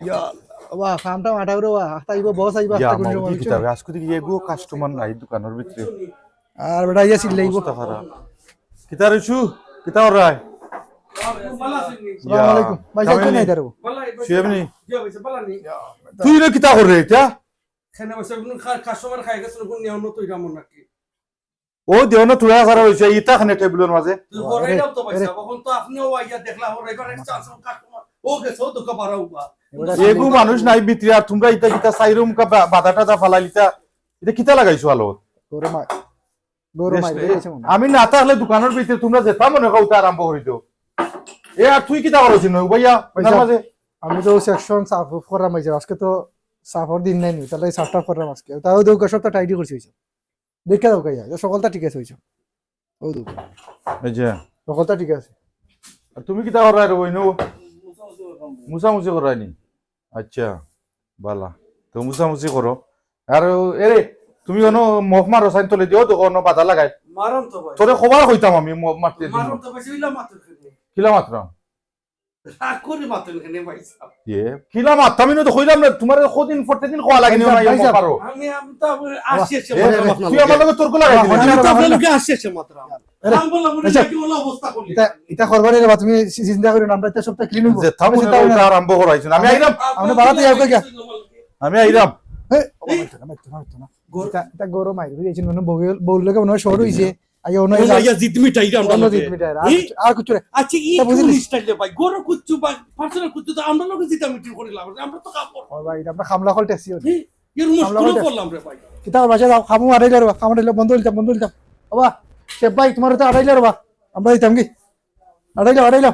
ইয়া বাহ কামটা মাটা করে বাহ তাইব বস আইবা ইয়া একটা কোন মাউদি সময় কিতাবে আজকে দিকে এগো কাস্টমার নাই দোকানের ভিতরে আর বেটা ইয়া সিলাইব অবস্থা খারাপ কিতা রইছু কিতা ওরাই আসসালামু আলাইকুম ভাই যাইতে নাই দারো শুয়েবনি তুই রে কিতা করে এটা খানা বসে কোন কাস্টমার খাই গেছে কোন নিয়ম তো এটা মন নাকি ও দেও না তুলা করা হইছে ইতা খানে টেবিলের মাঝে তুই হরাইলাও তো পয়সা কখন তো আপনিও আইয়া দেখলা হরাইবার এক চান্স কাস্টমার ও গেছে তো কা পারাও বা এগো মানুষ নাই ভিতরে আর তোমরা ইতা কিতা সাইরুম কা বাদাটা দা ফালাইতা এটা কিতা লাগাইছো আলো গরম আই বেরিয়েছে মনে আমি না তাহলে দোকানের ভিতরে তোমরা যেতা মনে কওতা আরম্ভ করি দিও এ আর তুই কিতা করছিস নই ভাইয়া ওনার মাঝে আমি তো সেকশন সাফ করাম হইছে আজকে তো সাফর দিন নাই নি তাহলে সাফটা করাম আজকে তাও দুই সপ্তাহ টাইডি করছি হইছে দেখে দাও কাইয়া সকলটা ঠিক আছে হইছে ও দুই এই যে সকলটা ঠিক আছে আর তুমি কিতা করাই রে বইনু মুসামুসি করাই নি আচ্ছা বালা তো মুসামুসি করো আর এরে তুমি কোনো মখ মারো সাইন তলে দিও তো কোনো বাধা লাগাই মারাম তো ভাই তোরে খবর কইতাম আমি মারতে দিন মারাম তো ভাই ইলা মাত্র খেলে কিলা মাত্রাম রাগ করে মাত্র খেলে ভাই এ কিলা মাত্রাম আমি তো কইলাম না তোমার কদিন ফরতে দিন কোয়া লাগেনি না ভাই সাহেব, পারো আমি তো আসি এসে এ, মাত্র তুই আমার লগে তর্ক লাগাই দিবি আমি তো আপনার লোকে আসি এসে মাত্র আরে, আমি বললাম আচ্ছা। কি বলা অবস্থা করলি এটা এটা করবারে রে তুমি চিন্তা করি না আমরা এটা সপ্তাহ ক্লিন হইব যে থামো না আরম্ভ করাইছেন আমি আইরাম আমরা বাড়াতে যাবো কে? আমি আইরাম এটা গরম আই বুঝেছেন মনে বউল লোকে মনে হয় শহর হইছে আগে অন্য ইয়া জিত মিটাই আমরা অন্য লোকে দিন মিটার আর কিছু রে আচ্ছা ই তা বুঝলি? কোন স্টাইলে ভাই গরু কুচ্চু বা পার্সোনাল কুচ্চু তো আমরা লোকে জিতা মিটিং করে লাভ আমরা তো কাপড় ও ভাই আমরা খামলা কল ট্যাক্সি এর মুশকিল করলাম রে ভাই কিতা বাসা যাও খামু আড়াইলে রে খামু আড়াইলে বন্ধ হইতাম বাবা শেফ ভাই তোমার তো আড়াইলে রে আমরা দিতাম কি আড়াইলে